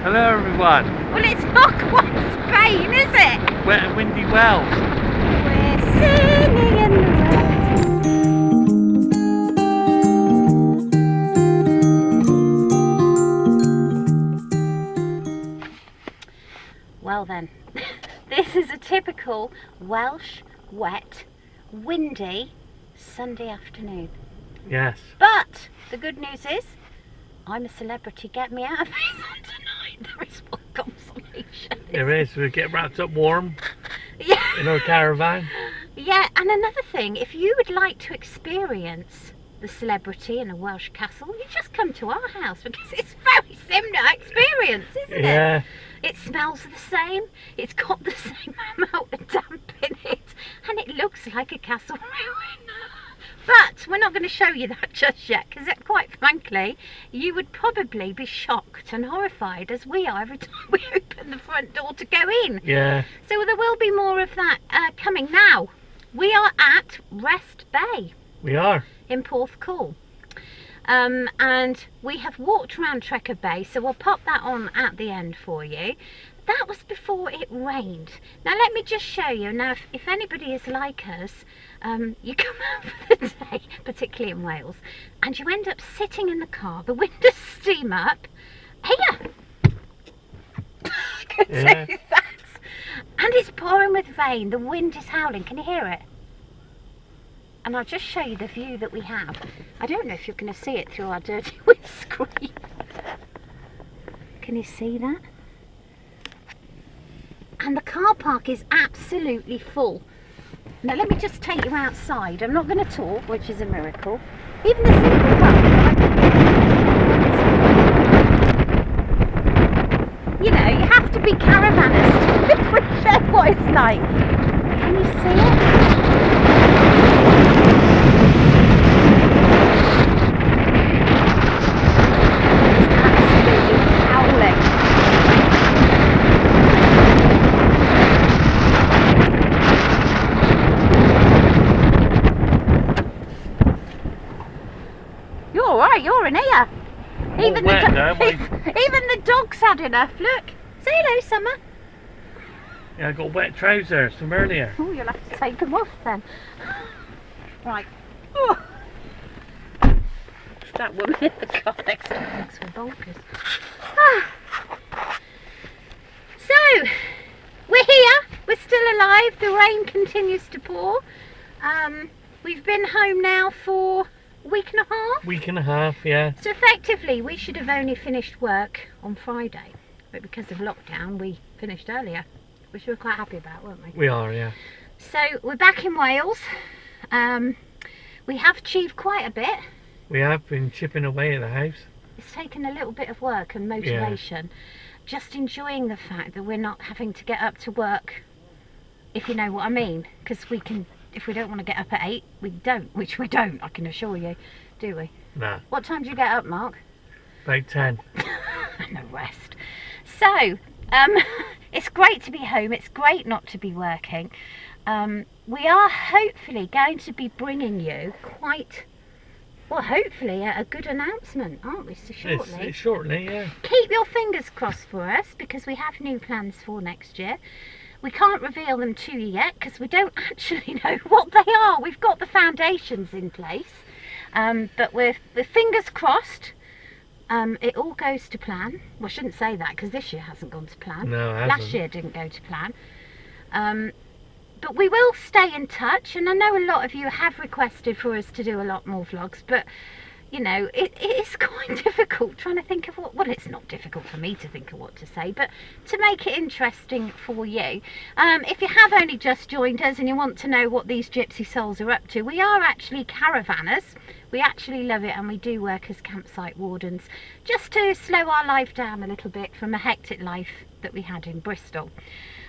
Hello everyone. Well, it's not quite Spain, is it? Wet and windy Wales. We're singing in the rain. Well then, this is a typical Welsh, wet, windy Sunday afternoon. Yes. But the good news is, I'm a celebrity. Get me out of this on tonight. There is one consolation. There is. We get wrapped up warm. Yeah. In our caravan. Yeah, and another thing, if you would like to experience the celebrity in a Welsh castle, you just come to our house because it's a very similar experience, isn't Yeah. it? It smells the same, it's got the same amount of damp in it, and it looks like a castle ruin. But we're not going to show you that just yet, because quite frankly, you would probably be shocked and horrified, as we are every time we open the front door to go in. Yeah. So there will be more of that coming. Now, we are at Rest Bay. We are. In Porthcawl. And we have walked around Trecco Bay, so we'll pop that on at the end for you. That was before it rained. Now let me just show you. Now if anybody is like us, you come out for the day, particularly in Wales, and you end up sitting in the car, the windows steam up. Here! I could Yeah. do that. And it's pouring with rain, the wind is howling, can you hear it? And I'll just show you the view that we have. I don't know if you're going to see it through our dirty windscreen. Can you see that? And the car park is absolutely full. Now let me just take you outside. I'm not going to talk, which is a miracle. Even the single car. You know, you have to be caravanners to appreciate what it's like. Can you see it? It's absolutely howling. You're alright, you're in here. Even the dog's had enough. Look. Say hello, Summer. Yeah, I got wet trousers from earlier. Oh, you'll have to take them off then. Right. Oh. That woman in the car next to me thinks we're bonkers. So, we're here. We're still alive. The rain continues to pour. We've been home now for a week and a half. Week and a half, yeah. So effectively, we should have only finished work on Friday. But because of lockdown, we finished earlier. Which we were quite happy about, weren't we? We are, yeah. So, we're back in Wales. We have achieved quite a bit. We have been chipping away at the house. It's taken a little bit of work and motivation. Yeah. Just enjoying the fact that we're not having to get up to work, if you know what I mean. Because we can, if we don't want to get up at 8, we don't. Which we don't, I can assure you. Do we? Nah. What time do you get up, Mark? About 10. And the rest. So, it's great to be home. It's great not to be working. We are hopefully going to be bringing you well, hopefully a good announcement, aren't we, so shortly? It's shortly, yeah. Keep your fingers crossed for us, because we have new plans for next year. We can't reveal them to you yet, because we don't actually know what they are. We've got the foundations in place, but with fingers crossed, it all goes to plan. Well, I shouldn't say that, because this year hasn't gone to plan. No, it hasn't. Last year didn't go to plan. But we will stay in touch, and I know a lot of you have requested for us to do a lot more vlogs, but you know, it is quite difficult trying to think of well, it's not difficult for me to think of what to say, but to make it interesting for you. If you have only just joined us and you want to know what these gypsy souls are up to, we are actually caravanners. We actually love it, and we do work as campsite wardens, just to slow our life down a little bit from a hectic life that we had in Bristol.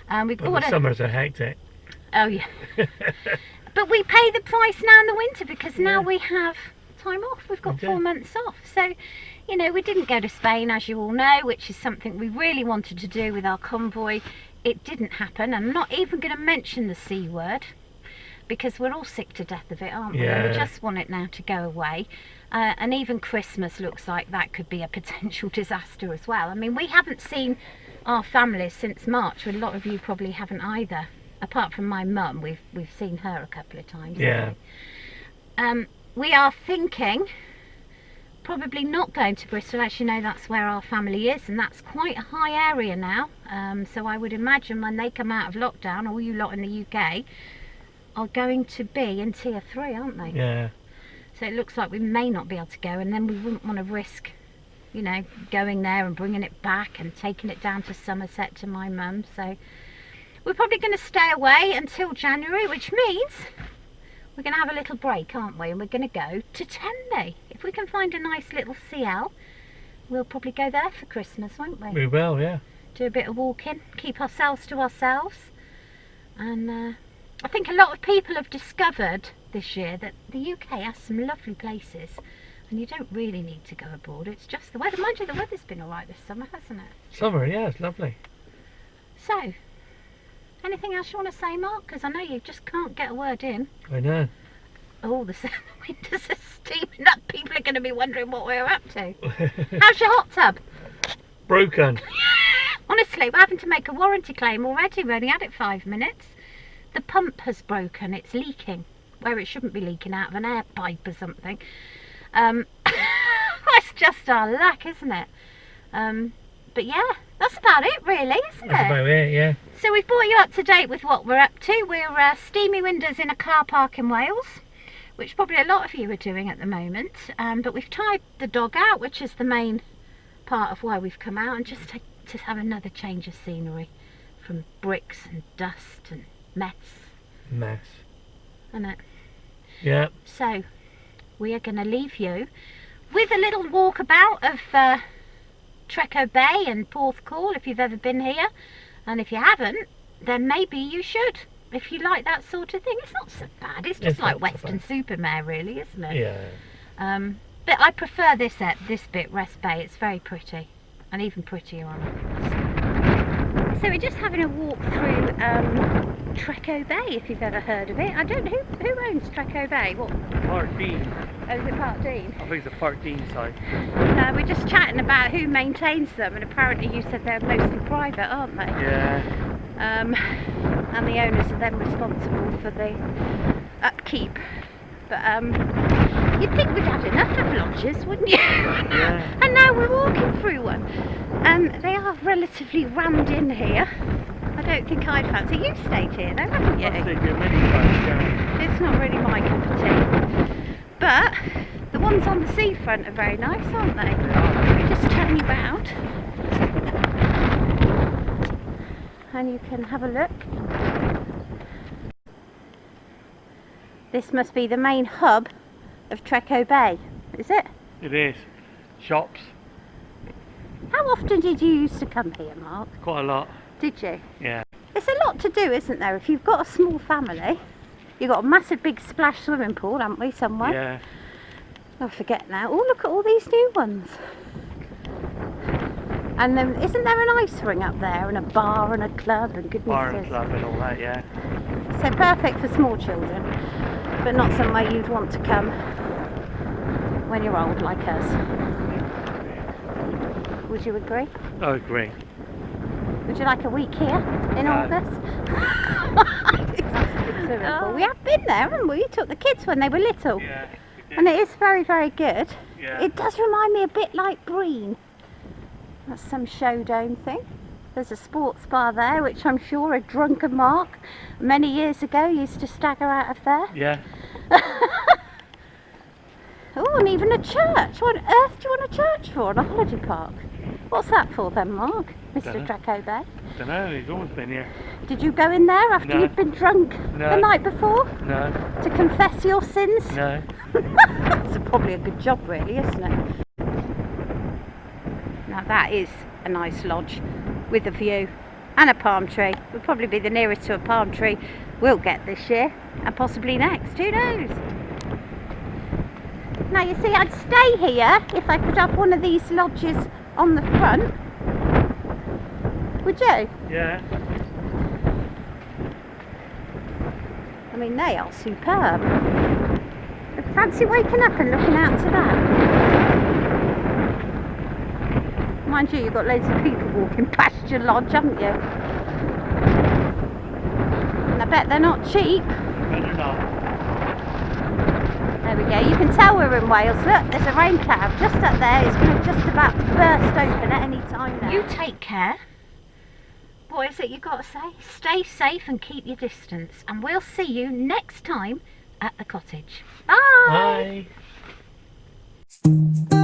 The summers are hectic. Oh yeah. But we pay the price now in the winter, because now we have time off. We've got 4 months off. So, you know, we didn't go to Spain, as you all know, which is something we really wanted to do with our convoy. It didn't happen. I'm not even going to mention the C word. because we're all sick to death of it, aren't we? Yeah. And we just want it now to go away. And even Christmas looks like that could be a potential disaster as well. I mean, we haven't seen our families since March, and a lot of you probably haven't either. Apart from my mum, we've seen her a couple of times. Yeah. We are thinking probably not going to Bristol. As you know, that's where our family is, and that's quite a high area now. So I would imagine when they come out of lockdown, all you lot in the UK are going to be in tier 3, aren't they? Yeah. So it looks like we may not be able to go, and then we wouldn't want to risk, you know, going there and bringing it back and taking it down to Somerset to my mum. So we're probably going to stay away until January, which means we're going to have a little break, aren't we? And we're going to go to Tenley. If we can find a nice little CL, we'll probably go there for Christmas, won't we? We will, yeah. Do a bit of walking, keep ourselves to ourselves. And I think a lot of people have discovered this year that the UK has some lovely places, and you don't really need to go abroad. It's just the weather. Mind you, the weather's been all right this summer, hasn't it? Summer, yeah, it's lovely. So, anything else you want to say, Mark? Because I know you just can't get a word in. I know. Oh, the windows are steaming up. People are going to be wondering what we're up to. How's your hot tub? Broken. Honestly, we're having to make a warranty claim already. We only had it 5 minutes. The pump has broken. It's leaking where it shouldn't be leaking, out of an air pipe or something. That's just our luck, isn't it? But yeah, that's about it really, isn't That's it? about it, yeah. So we've brought you up to date with what we're up to. We're steamy windows in a car park in Wales, which probably a lot of you are doing at the moment. But we've tied the dog out, which is the main part of why we've come out, and just to have another change of scenery from bricks and dust and mess. Mess. Isn't it? Yeah. So we are going to leave you with a little walkabout of Trecco Bay and Porthcawl, if you've ever been here. And if you haven't, then maybe you should, if you like that sort of thing. It's not so bad. It's just like Western Supermare, really, isn't it? Yeah. But I prefer this bit, Rest Bay. It's very pretty, and even prettier on it. So we're just having a walk through Trecco Bay, if you've ever heard of it. I don't know who owns Trecco Bay. What? Part Dean. Oh, is it Part Dean? I think it's a Part Dean site. We're just chatting about who maintains them, and apparently you said they're mostly private, aren't they? Yeah. And the owners are then responsible for the upkeep. But you'd think we'd had enough of lodges, wouldn't you? Yeah. And now we're walking through one. They are relatively rammed in here. I don't think I'd fancy. You've stayed here though, haven't you? I've stayed here many times, yeah. It's not really my cup of tea. But the ones on the seafront are very nice, aren't they? Let me just turn you round. And you can have a look. This must be the main hub of Trecco Bay, is it? It is. Shops. How often did you used to come here, Mark? Quite a lot. Did you? Yeah. It's a lot to do, isn't there? If you've got a small family, you've got a massive big splash swimming pool, haven't we, somewhere? Yeah. I forget now. Oh, look at all these new ones. And then, isn't there an ice ring up there, and a bar and a club and goodness? Bar and club and all that, yeah. So perfect for small children, but not somewhere you'd want to come when you're old like us. Would you agree? I agree. Would you like a week here in August? Oh, we have been there, haven't we? We took the kids when they were little. Yeah. And it is very, very good. Yeah. It does remind me a bit like Breen. That's some showdown thing. There's a sports bar there, which I'm sure a drunken Mark many years ago used to stagger out of there. Yeah. Oh, and even a church. What on earth do you want a church for in a holiday park? What's that for then, Mark? Mr. Dunno. Trecco Bay? Don't know, he's always been here. Did you go in there after No. you'd been drunk No. the night before No. to confess your sins? No. That's probably a good job, really, isn't it? Now that is a nice lodge with a view and a palm tree. We'll probably be the nearest to a palm tree we'll get this year, and possibly next, who knows? Now you see, I'd stay here if I could have one of these lodges on the front. Would you? Yeah. mean, they are superb. Fancy waking up and looking out to that. Mind you, you've got loads of people walking past your lodge, haven't you? And I bet they're not cheap. Better not. There we go, you can tell we're in Wales. Look, there's a rain cloud just up there. It's going to just about to burst open at any time now. You take care. What is it you've got to say? Stay safe and keep your distance. And we'll see you next time at the cottage. Bye! Bye.